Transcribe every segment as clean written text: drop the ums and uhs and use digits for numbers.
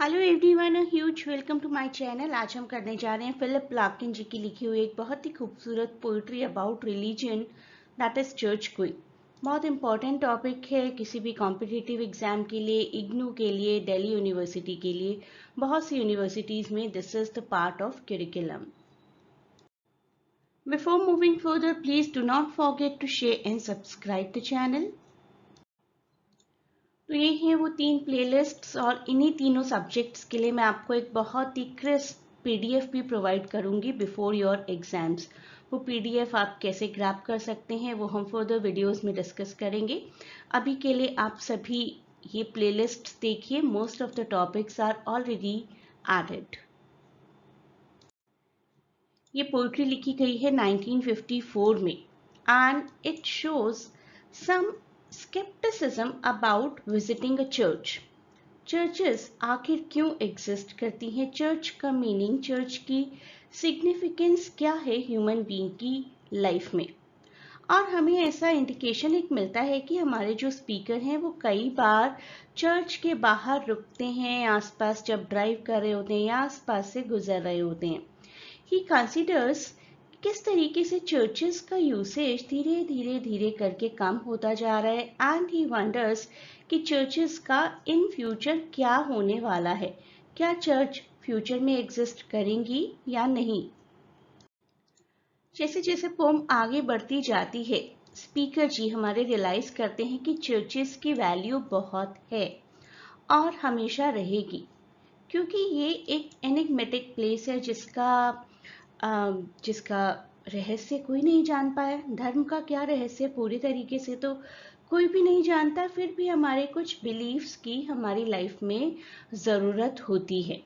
Hello everyone, huge welcome to my channel. आज हम करने जा रहे हैं फिलिप लार्किन जी की लिखी हुई एक बहुत ही खूबसूरत poetry about religion, that is church queen. बहुत इंपॉर्टेंट टॉपिक है किसी भी कॉम्पिटिटिव एग्जाम के लिए, इग्नू के लिए, दिल्ली यूनिवर्सिटी के लिए। बहुत सी यूनिवर्सिटीज में this is the part of curriculum. Before moving further, please do not forget to share and subscribe the channel. तो ये हैं वो 3 प्लेलिस्ट्स और इन्हीं तीनों सब्जेक्ट्स के लिए मैं आपको एक बहुत ही क्रिस्प पीडीएफ भी प्रोवाइड करूंगी बिफोर योर एग्जाम्स। वो पीडीएफ आप कैसे ग्रैब कर सकते हैं वो हम फर्दर वीडियोस में डिस्कस करेंगे। अभी के लिए आप सभी ये प्लेलिस्ट्स देखिए, most of the topics are already added. ये पोइट्री लिखी गई है 1954 में and it shows some skepticism about visiting a church. Churches आखिर क्यों एग्जिस्ट करती हैं? चर्च का मीनिंग, चर्च की सिग्निफिकेंस क्या है ह्यूमन बीइंग की लाइफ में? और हमें ऐसा इंडिकेशन एक मिलता है कि हमारे जो स्पीकर हैं वो कई बार चर्च के बाहर रुकते हैं, आसपास जब ड्राइव कर रहे होते हैं या आसपास से गुजर रहे होते हैं। ही कंसिडर्स किस तरीके से चर्चेस का यूसेज धीरे धीरे धीरे करके कम होता जा रहा है एंड ही वंडर्स कि चर्चेस का इन फ्यूचर क्या होने वाला है। क्या चर्च फ्यूचर में एग्जिस्ट करेंगी या नहीं? जैसे जैसे पोम आगे बढ़ती जाती है, स्पीकर जी हमारे रियलाइज करते हैं कि चर्चेस की वैल्यू बहुत है और हमेशा रहेगी, क्योंकि ये एक एनिग्मेटिक प्लेस है जिसका रहस्य कोई नहीं जान पाया। धर्म का क्या रहस्य पूरी तरीके से तो कोई भी नहीं जानता, फिर भी हमारे कुछ बिलीफ्स की हमारी लाइफ में ज़रूरत होती है।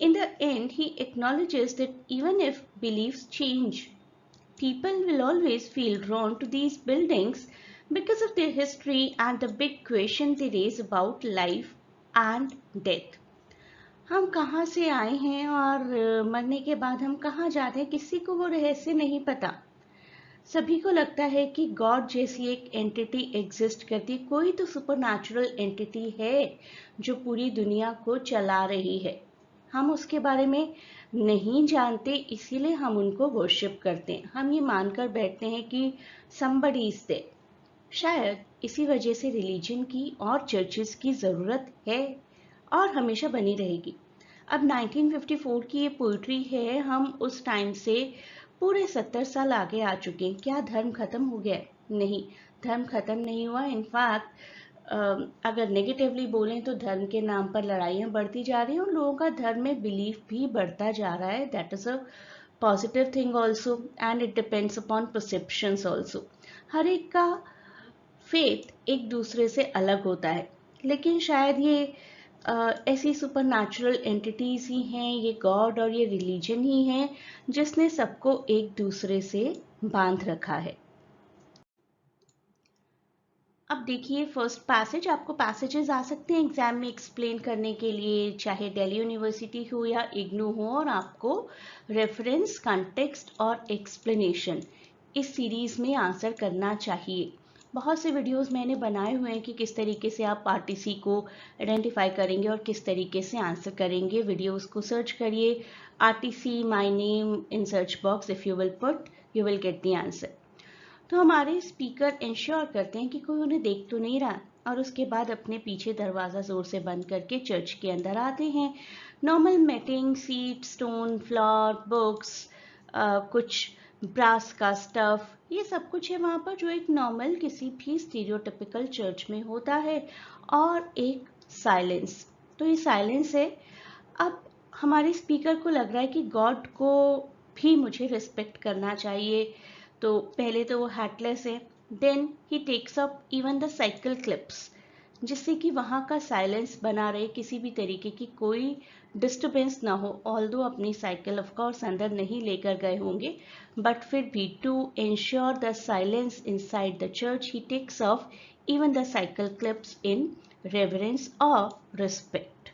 In the end, he acknowledges that even if beliefs change, people will always feel drawn to these buildings because of their history and the big question they raise about life and death. हम कहाँ से आए हैं और मरने के बाद हम कहाँ जाते हैं, किसी को वो रहस्य नहीं पता। सभी को लगता है कि गॉड जैसी एक एंटिटी एग्जिस्ट करती, कोई तो सुपरनैचुरल एंटिटी है जो पूरी दुनिया को चला रही है। हम उसके बारे में नहीं जानते, इसीलिए हम उनको वर्शिप करते हैं। हम ये मानकर बैठते हैं कि somebody is there। शायद इसी वजह से रिलीजन की और चर्चेस की ज़रूरत है और हमेशा बनी रहेगी। अब 1954 की ये पोइट्री है, हम उस टाइम से पूरे 70 साल आगे आ चुके हैं। क्या धर्म खत्म हो गया? नहीं, धर्म खत्म नहीं हुआ। इनफैक्ट अगर नेगेटिवली बोलें तो धर्म के नाम पर लड़ाइयाँ बढ़ती जा रही हैं और लोगों का धर्म में बिलीफ भी बढ़ता जा रहा है। That is a positive thing also and it depends upon perceptions also. हर एक का फेथ एक दूसरे से अलग होता है, लेकिन शायद ये ऐसी सुपरनैचुरल एंटिटीज ही हैं, ये गॉड और ये रिलीजन ही हैं जिसने सबको एक दूसरे से बांध रखा है। अब देखिए फर्स्ट पैसेज, आपको पैसेजेस आ सकते हैं एग्जाम में एक्सप्लेन करने के लिए, चाहे दिल्ली यूनिवर्सिटी हो या इग्नू हो, और आपको रेफरेंस, कॉन्टेक्स्ट और एक्सप्लेनेशन इस सीरीज में आंसर करना चाहिए। बहुत से वीडियोस मैंने बनाए हुए हैं कि किस तरीके से आप आरटीसी को आइडेंटिफाई करेंगे और किस तरीके से आंसर करेंगे। वीडियोस को सर्च करिए, RTC my name in search box, if you will put you will get the answer. तो हमारे स्पीकर इंश्योर करते हैं कि कोई उन्हें देख तो नहीं रहा और उसके बाद अपने पीछे दरवाज़ा ज़ोर से बंद करके चर्च के अंदर आते हैं। Normal matting, seat, stone, floor, books, कुछ ब्रास का स्टफ, ये सब कुछ है वहाँ पर जो एक नॉर्मल किसी भी स्टीरियोटिपिकल चर्च में होता है, और एक साइलेंस। तो ये साइलेंस है। अब हमारे स्पीकर को लग रहा है कि गॉड को भी मुझे रिस्पेक्ट करना चाहिए। तो पहले तो वो हैटलेस है, then he takes up even the cycle clips, जिससे कि वहाँ का साइलेंस बना रहे, किसी भी तरीके की कोई डिस्टर्बेंस ना हो। ऑल्दो अपनी साइकिल ऑफ कोर्स अंदर नहीं लेकर गए होंगे, बट फिर भी to ensure the silence inside the church he takes off even the cycle clips in reverence और रिस्पेक्ट।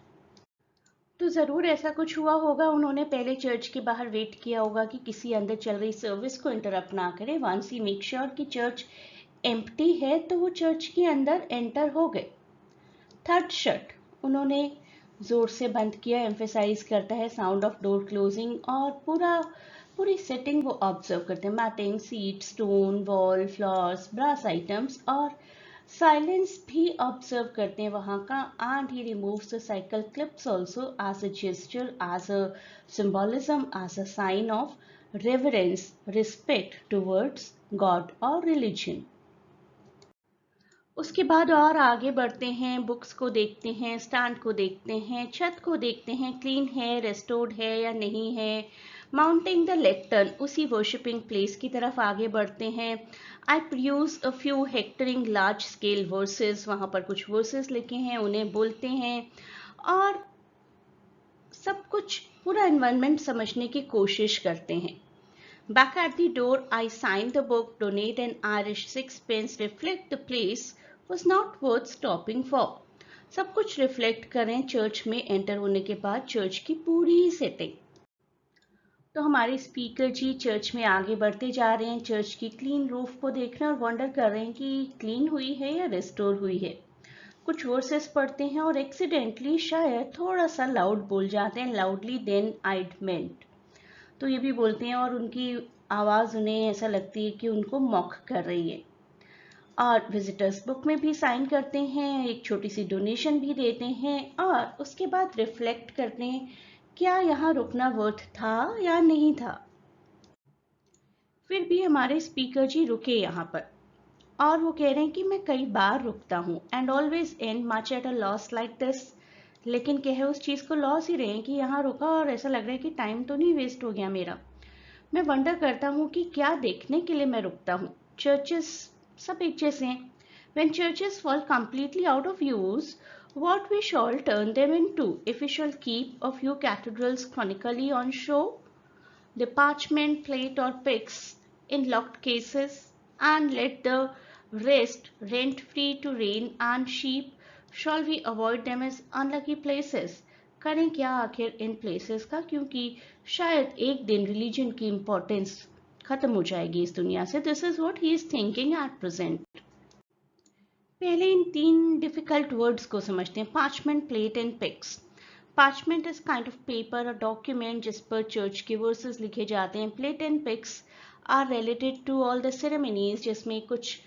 तो ज़रूर ऐसा कुछ हुआ होगा, उन्होंने पहले चर्च के बाहर वेट किया होगा कि किसी अंदर चल रही सर्विस को इंटरप्ट ना करे। वंस ही मेक श्योर कि चर्च एम्प्टी है तो वो चर्च के अंदर एंटर हो गए। थर्ड शर्ट, उन्होंने जोर से बंद किया एम्फेसाइज करता है साउंड ऑफ डोर क्लोजिंग, और पूरी सेटिंग वो ऑब्जर्व करते हैं, matting, seat, stone, wall, floors, brass items, और साइलेंस भी ऑब्जर्व करते हैं वहाँ का. And he removes the cycle clips also as a gesture, as a symbolism, as a sign of reverence, respect towards God or religion. उसके बाद और आगे बढ़ते हैं, बुक्स को देखते हैं, स्टैंड को देखते हैं, छत को देखते हैं, क्लीन है, रेस्टोर्ड है या नहीं है. माउंटिंग द लेक्टर्न, उसी वर्शिपिंग प्लेस की तरफ आगे बढ़ते हैं. I produce a few hectoring large scale verses, वहाँ पर कुछ वर्सेस लिखे हैं, उन्हें बोलते हैं और सब कुछ पूरा एनवायरनमेंट समझने की कोशिश करते हैं. Back at the door, I signed the book, donate an Irish sixpence, reflect the place was not worth stopping for. सब कुछ रिफ्लेक्ट करें चर्च में एंटर होने के बाद, चर्च की पूरी सेटिंग. तो हमारे स्पीकर जी चर्च में आगे बढ़ते जा रहे हैं, चर्च की क्लीन रूफ को देख रहे हैं और वंडर कर रहे हैं कि क्लीन हुई है या रिस्टोर हुई है. कुछ वर्सेस पढ़ते हैं और एक्सीडेंटली शायद थोड़ा सा लाउड बोल जाते हैं, लाउडली देन आइड मेंट. तो ये भी बोलते हैं और उनकी आवाज़ उन्हें ऐसा लगती है कि उनको मॉक कर रही है. और विजिटर्स बुक में भी साइन करते हैं, एक छोटी सी डोनेशन भी देते हैं और उसके बाद रिफ्लेक्ट करते हैं क्या यहाँ रुकना वर्थ था या नहीं था. फिर भी हमारे स्पीकर जी रुके यहाँ पर और वो कह रहे हैं कि मैं कई बार रुकता हूँ and always and much at a loss like this. लेकिन क्या है, उस चीज़ को लॉस ही रहे हैं कि यहाँ रुका और ऐसा लग रहा है कि टाइम तो नहीं वेस्ट हो गया मेरा. मैं वंडर करता हूँ कि क्या देखने के लिए मैं रुकता हूँ. चर्चेस सब एक जैसे हैं. When churches fall completely out of use, what we shall turn them into, if we shall keep a few cathedrals chronically on show, the parchment plate or pigs in locked cases, and let the rest rent free to rain and sheep, shall we avoid them as unlucky places. करें क्या आखिर in places का, क्योंकि शायद एक दिन religion की importance खत्म हो जाएगी इस दुनिया से. This is what he is thinking at present. पहले इन 3 डिफिकल्ट वर्ड्स को समझते हैं, parchment, plate and pyx. Parchment is kind of paper, a document जिस पर चर्च के वर्सेस लिखे जाते हैं. Plate and pyx are related to all the ceremonies, जिसमें कुछ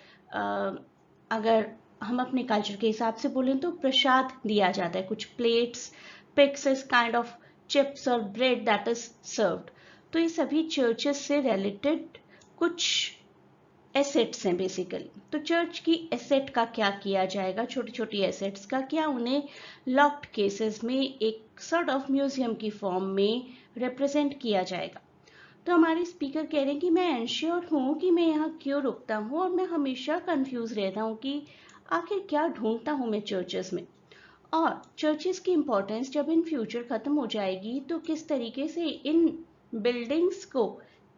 अगर हम अपने कल्चर के हिसाब से बोलें तो प्रसाद दिया जाता है. कुछ plates, pyx is kind of chips और ब्रेड दैट इज सर्व्ड. तो ये सभी चर्चेस से रिलेटेड कुछ एसेट्स हैं बेसिकली. तो चर्च की एसेट का क्या किया जाएगा, छोटी छोटी एसेट्स का क्या उन्हें लॉक्ड केसेस में एक सॉर्ट ऑफ म्यूजियम की फॉर्म में रिप्रेजेंट किया जाएगा. तो हमारे स्पीकर कह रहे हैं कि मैं एंश्योर हूँ कि मैं यहाँ क्यों रुकता हूँ और मैं हमेशा कंफ्यूज रहता हूँ कि आखिर क्या ढूंढता हूँ मैं चर्चेस में, और चर्चेस की इम्पोर्टेंस जब इन फ्यूचर ख़त्म हो जाएगी तो किस तरीके से इन बिल्डिंग्स को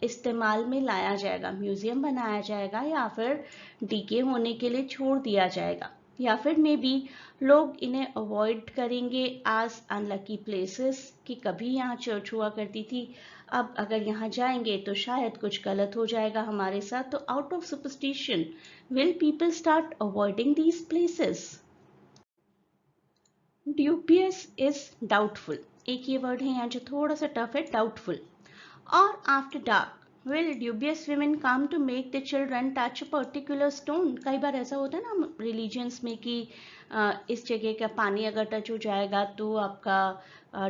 इस्तेमाल में लाया जाएगा, म्यूजियम बनाया जाएगा या फिर डीके होने के लिए छोड़ दिया जाएगा, या फिर मे बी लोग इन्हें अवॉइड करेंगे एज अनलकी प्लेसेस कि कभी यहाँ चर्च हुआ करती थी, अब अगर यहाँ जाएंगे तो शायद कुछ गलत हो जाएगा हमारे साथ. तो out of superstition will people start avoiding these places. Dubious is doubtful, एक ये वर्ड है यहाँ जो थोड़ा सा टफ है, डाउटफुल. और after dark, will dubious women come to make the children touch a particular stone. कई बार ऐसा होता है ना रिलीजन्स में कि इस जगह का पानी अगर टच हो जाएगा तो आपका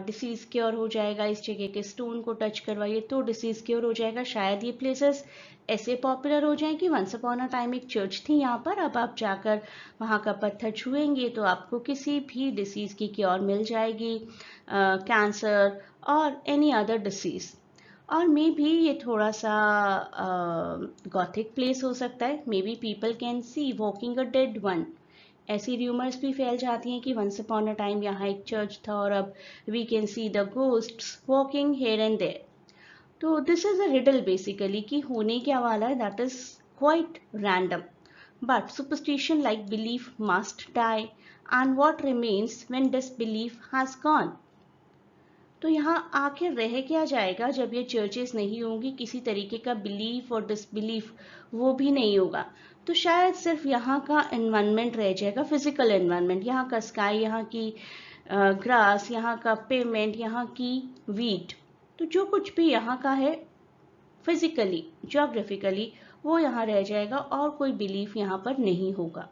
डिसीज क्योर हो जाएगा, इस जगह के स्टोन को टच करवाइए तो डिसीज क्योर हो जाएगा. शायद ये प्लेसेस ऐसे पॉपुलर हो जाएं कि वंस अपॉन अ टाइम एक चर्च थी यहाँ पर, अब आप जाकर वहाँ का पत्थर छुएंगे तो आपको किसी भी डिसीज की क्योर मिल जाएगी, कैंसर और एनी अदर डिसीज. और मे बी ये थोड़ा सा गॉथिक प्लेस हो सकता है. May be people can sea walking a dead one. ऐसी र्यूमर्स भी फैल जाती हैं कि वंस अपॉन अ टाइम यहाँ एक चर्च था और अब we can see the ghosts walking here and there. तो this is a riddle basically कि होने क्या वाला है, that is quite random. But superstition like belief must die, and what remains when disbelief has gone. तो यहाँ आखिर रह क्या जाएगा जब ये चर्चेस नहीं होंगी, किसी तरीके का बिलीफ और डिसबिलीफ वो भी नहीं होगा. तो शायद सिर्फ यहाँ का एनवायरनमेंट रह जाएगा, फिजिकल एनवायरनमेंट, यहाँ का स्काई, यहाँ की ग्रास, यहाँ का पेमेंट, यहाँ की वीट, तो जो कुछ भी यहाँ का है फिजिकली, ज्योग्राफिकली, वो यहाँ रह जाएगा और कोई बिलीफ यहाँ पर नहीं होगा।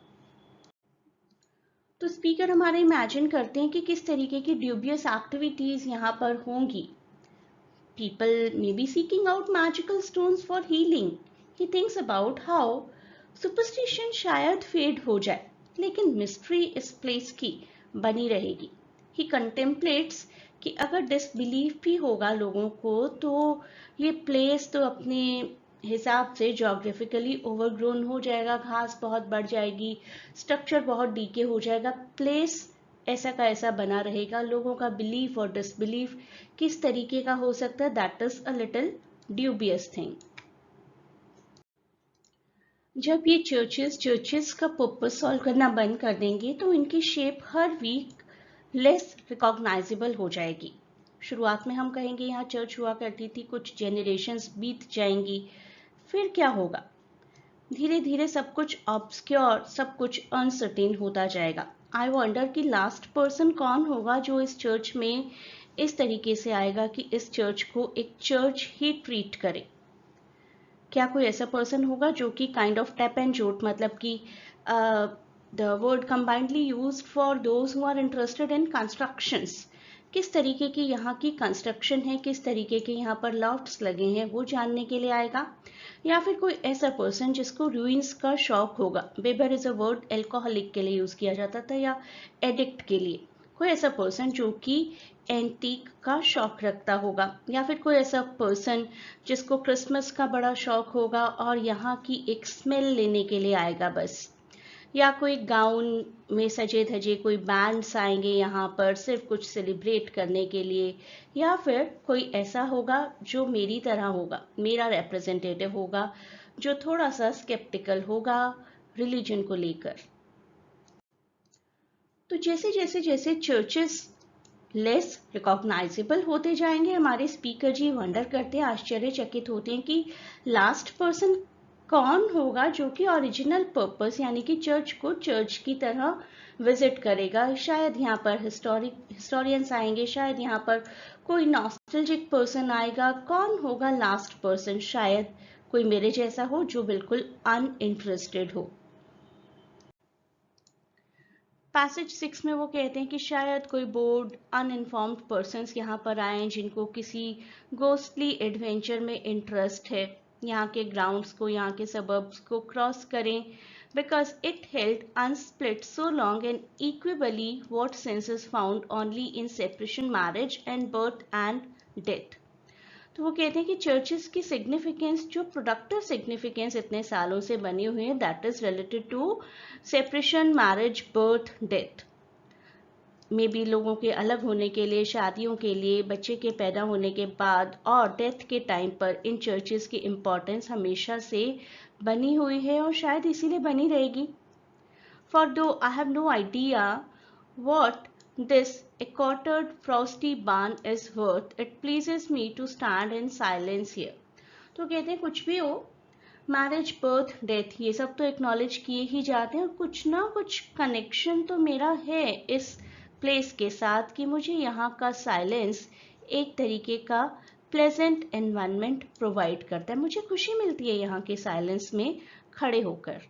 तो स्पीकर हमारे इमेजिन करते हैं कि किस तरीके की ड्यूबियस एक्टिविटीज यहाँ पर होंगी। People may be seeking out magical stones for healing. He thinks about how superstition शायद फेड हो जाए, लेकिन मिस्ट्री इस प्लेस की बनी रहेगी। He contemplates कि अगर डिसबिलीफ भी होगा लोगों को, तो ये प्लेस तो अपने हिसाब से ज्योग्राफिकली ओवरग्रोन हो जाएगा, घास बहुत बढ़ जाएगी, स्ट्रक्चर बहुत डीके हो जाएगा, प्लेस ऐसा का ऐसा बना रहेगा। लोगों का बिलीफ और डिसबिलीफ किस तरीके का हो सकता है, that is a little dubious thing. जब ये चर्चेस का पर्पस सॉल्व करना बंद कर देंगे तो इनकी शेप हर वीक लेस रिकॉग्नाइजेबल हो जाएगी। शुरुआत में हम कहेंगे यहाँ चर्च हुआ करती थी, कुछ जेनरेशंस बीत जाएंगी, फिर क्या होगा, धीरे धीरे सब कुछ ऑब्सक्योर, सब कुछ अनसर्टेन होता जाएगा। आई वंडर कि लास्ट पर्सन कौन होगा जो इस चर्च में इस तरीके से आएगा कि इस चर्च को एक चर्च ही ट्रीट करे। क्या कोई ऐसा पर्सन होगा जो कि kind of tap and jot, मतलब कि the word combinedly used for those who are interested in constructions, किस तरीके की यहाँ की कंस्ट्रक्शन है, किस तरीके के यहाँ पर लॉफ्ट्स लगे हैं, वो जानने के लिए आएगा। या फिर कोई ऐसा पर्सन जिसको रूइंस का शौक होगा, Weber is a word alcoholic के लिए यूज किया जाता था या एडिक्ट के लिए, कोई ऐसा पर्सन जो कि एंटीक का शौक रखता होगा, या फिर कोई ऐसा पर्सन जिसको क्रिसमस का बड़ा शौक होगा और यहाँ की एक स्मेल लेने के लिए आएगा बस। या कोई गाउन में सजे धजे कोई बैंड्स आएंगे यहाँ पर सिर्फ कुछ सेलिब्रेट करने के लिए, या फिर कोई ऐसा होगा जो मेरी तरह होगा, मेरा रिप्रेजेंटेटिव होगा, जो थोड़ा सा स्केप्टिकल होगा रिलीजन को लेकर। तो जैसे जैसे जैसे चर्चेस लेस रिकॉग्नाइजेबल होते जाएंगे, हमारे स्पीकर जी वंडर करते हैं, आश्चर्यचकित होते हैं कि लास्ट पर्सन कौन होगा जो कि ओरिजिनल पर्पस यानी कि चर्च को चर्च की तरह विजिट करेगा। शायद यहाँ पर हिस्टोरियंस आएंगे, शायद यहाँ पर कोई नॉस्टैल्जिक पर्सन आएगा। कौन होगा लास्ट पर्सन? शायद कोई मेरे जैसा हो जो बिल्कुल अनइंटरेस्टेड हो। पैसेज 6 में वो कहते हैं कि शायद कोई बोर्ड अनइन्फॉर्म्ड पर्सन्स यहाँ पर आए जिनको किसी गोस्टली एडवेंचर में इंटरेस्ट है, यहाँ के ग्राउंड्स को, यहाँ के सबर्ब्स को क्रॉस करें, because it held unsplit so long and equably what sense is found only in separation, marriage and birth and death. तो वो कहते हैं कि चर्चेस की सिग्निफिकेंस, जो प्रोडक्टिव सिग्निफिकेंस इतने सालों से बनी हुई है, that is related to separation, marriage, birth, death. Maybe लोगों के अलग होने के लिए, शादियों के लिए, बच्चे के पैदा होने के बाद और डेथ के टाइम पर इन चर्चेस की इम्पोर्टेंस हमेशा से बनी हुई है और शायद इसीलिए बनी रहेगी। For though I have no idea what this accoutred frosty barn is worth, it pleases me to stand in silence here। तो कहते हैं कुछ भी हो, मैरिज, बर्थ, डेथ, ये सब तो एक्नॉलेज किए ही जाते हैं और कुछ ना कुछ कनेक्शन तो मेरा है इस प्लेस के साथ कि मुझे यहाँ का साइलेंस एक तरीके का प्लेजेंट एनवायरनमेंट प्रोवाइड करता है। मुझे खुशी मिलती है यहाँ के साइलेंस में खड़े होकर।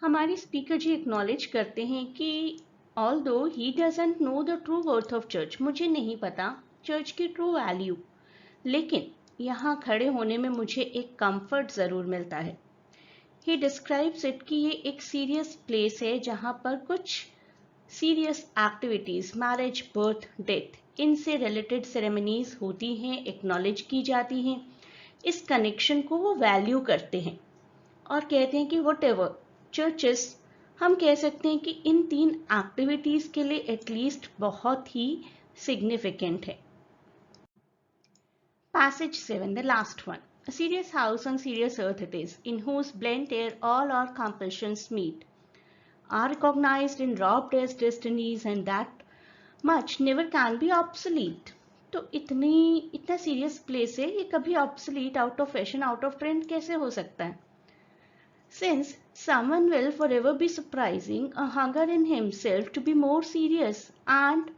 हमारे स्पीकर जी एक्नॉलेज करते हैं कि although he doesn't know the true worth of church, मुझे नहीं पता चर्च की ट्रू वैल्यू, लेकिन यहाँ खड़े होने में मुझे एक कंफर्ट ज़रूर मिलता है। ही डिस्क्राइब्स इट कि ये एक सीरियस प्लेस है जहाँ पर कुछ serious activities, marriage, birth, death, इनसे रिलेटेड सेरेमनीज होती हैं, एक्नॉलेज की जाती हैं। इस कनेक्शन को वो वैल्यू करते हैं और कहते हैं कि व्हाटएवर चर्चेस, हम कह सकते हैं कि इन 3 एक्टिविटीज के लिए एटलीस्ट बहुत ही सिग्निफिकेंट है। Passage 7, the last one. A serious house on serious earth it is, in whose blent air all our compulsions meet, are recognized and robbed as destinies, and that much never can be obsolete। तो इतना serious place है, ये कभी obsolete, out of fashion, out of trend कैसे हो सकता है? Since someone will forever be surprising a hunger in himself to be more serious and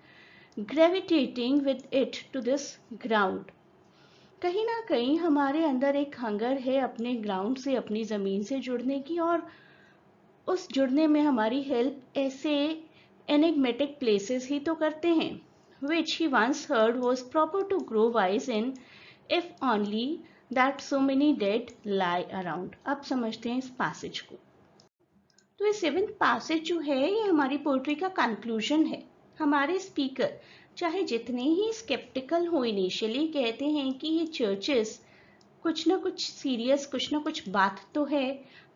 gravitating with it to this ground. कहीं ना कहीं हमारे अंदर एक हंगर है अपने ग्राउंड से, अपनी ज़मीन से जुड़ने की, और उस जुड़ने में हमारी हेल्प ऐसे एनिग्मेटिक प्लेसेस ही तो करते हैं, which he once heard was proper to grow wise in, if only that so many dead lie around. अब समझते हैं इस पैसेज को। तो ये 7th पैसेज जो है ये हमारी पोएट्री का कंक्लूजन है। हमारे स्पीकर चाहे जितने ही स्केप्टिकल हो इनिशियली, कहते हैं कि ये चर्चेस कुछ ना कुछ सीरियस, कुछ ना कुछ बात तो है,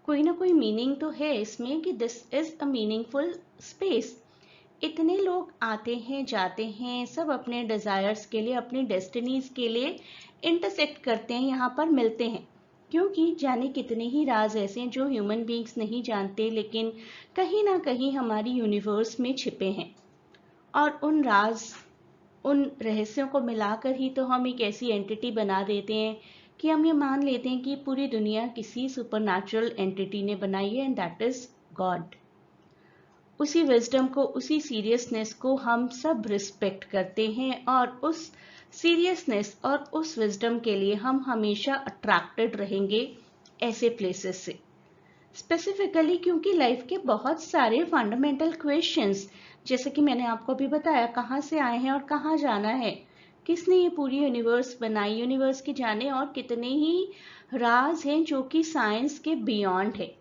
कोई ना कोई मीनिंग तो है इसमें कि this is a meaningful space. इतने लोग आते हैं जाते हैं, सब अपने डिजायर्स के लिए, अपनी डेस्टिनीज के लिए इंटरसेक्ट करते हैं, यहाँ पर मिलते हैं, क्योंकि जाने कितने ही राज ऐसे हैं जो ह्यूमन बीइंग्स नहीं जानते, लेकिन कहीं ना कहीं हमारी यूनिवर्स में छिपे हैं। और उन राज, उन रहस्यों को मिलाकर ही तो हम एक ऐसी एंटिटी बना देते हैं कि हम ये मान लेते हैं कि पूरी दुनिया किसी सुपरनैचुरल एंटिटी ने बनाई है, एंड दैट इज गॉड। उसी विजडम को, उसी सीरियसनेस को हम सब रिस्पेक्ट करते हैं, और उस सीरियसनेस और उस विजडम के लिए हम हमेशा अट्रैक्टेड रहेंगे ऐसे प्लेसेस से, स्पेसिफिकली क्योंकि लाइफ के बहुत सारे फंडामेंटल क्वेश्चंस, जैसे कि मैंने आपको अभी बताया, कहाँ से आए हैं और कहाँ जाना है, किसने ये पूरी यूनिवर्स बनाई, यूनिवर्स की जाने और कितने ही राज हैं जो कि साइंस के बियॉन्ड है।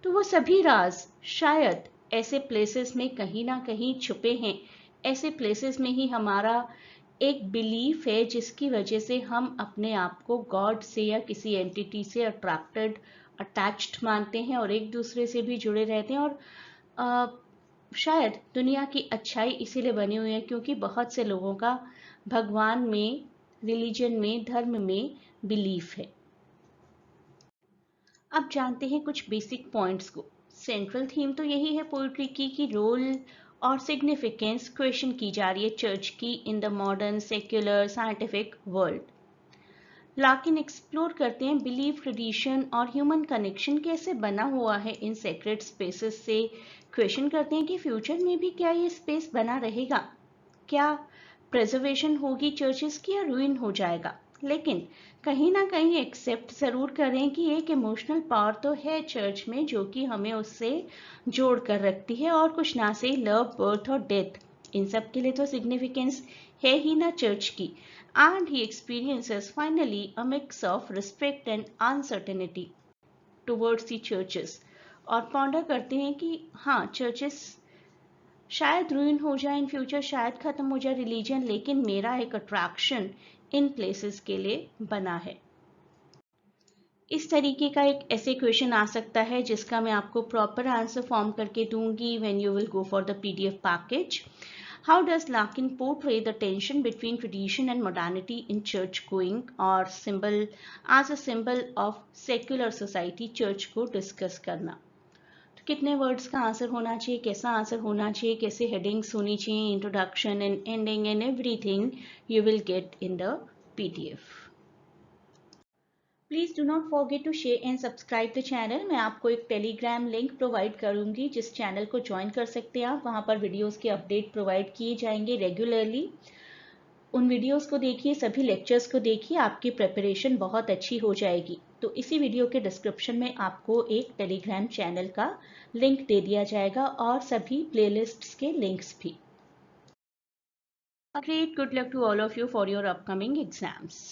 तो वो सभी राज शायद ऐसे प्लेसेस में कहीं ना कहीं छुपे हैं। ऐसे प्लेसेस में ही हमारा एक बिलीफ है जिसकी वजह से हम अपने आप को गॉड से या किसी एंटिटी से अटैच्ड मानते हैं और एक दूसरे से भी जुड़े रहते हैं। और शायद दुनिया की अच्छाई इसीलिए बनी हुई है क्योंकि बहुत से लोगों का भगवान में, रिलीजन में, धर्म में बिलीफ है। अब जानते हैं कुछ बेसिक पॉइंट्स को। सेंट्रल थीम तो यही है पोइट्री की कि रोल और सिग्निफिकेंस क्वेश्चन की जा रही है चर्च की in the modern secular scientific world. लाकिन एक्सप्लोर करते हैं बिलीफ, ट्रेडिशन और ह्यूमन कनेक्शन कैसे बना हुआ है इन सेक्रेट स्पेसेस से। क्वेश्चन करते हैं कि फ्यूचर में भी क्या ये स्पेस बना रहेगा, क्या प्रिजर्वेशन होगी चर्चेस की या रूइन हो जाएगा। लेकिन कहीं ना कहीं एक्सेप्ट जरूर करें कि एक इमोशनल पावर तो है चर्च में जो कि हमें उससे जोड़ कर रखती है, और कुछ ना से लव, बर्थ और डेथ, इन सब के लिए तो सिग्निफिकेंस है ही ना चर्च की। And he experiences finally a mix of respect and uncertainty towards the churches. और पॉन्डर करते हैं कि हाँ, चर्चेस शायद रूइन हो जाए इन फ्यूचर, शायद खत्म हो जाए रिलीजन, लेकिन मेरा एक अट्रैक्शन इन प्लेसेस के लिए बना है। इस तरीके का एक ऐसे क्वेश्चन आ सकता है जिसका मैं आपको प्रॉपर आंसर फॉर्म करके दूंगी when you will go for the PDF package. How does Larkin portray the tension between tradition and modernity in church going और symbol as a symbol of secular society, church को discuss करना। तो कितने words का answer होना चाहिए, कैसा answer होना चाहिए, कैसे हेडिंग्स होनी चाहिए, introduction and ending and everything you will get in the PDF. Please do not forget to share and subscribe the channel. मैं आपको एक टेलीग्राम लिंक प्रोवाइड करूंगी जिस चैनल को ज्वाइन कर सकते हैं आप। वहां पर वीडियोस के अपडेट प्रोवाइड किए जाएंगे रेगुलरली। उन वीडियोस को देखिए, सभी लेक्चर्स को देखिए, आपकी प्रिपरेशन बहुत अच्छी हो जाएगी। तो इसी वीडियो के डिस्क्रिप्शन में आपको एक टेलीग्राम चैनल का लिंक दे दिया जाएगा और सभी प्लेलिस्ट्स के लिंक्स भी। A great good luck to all of you for your upcoming exams.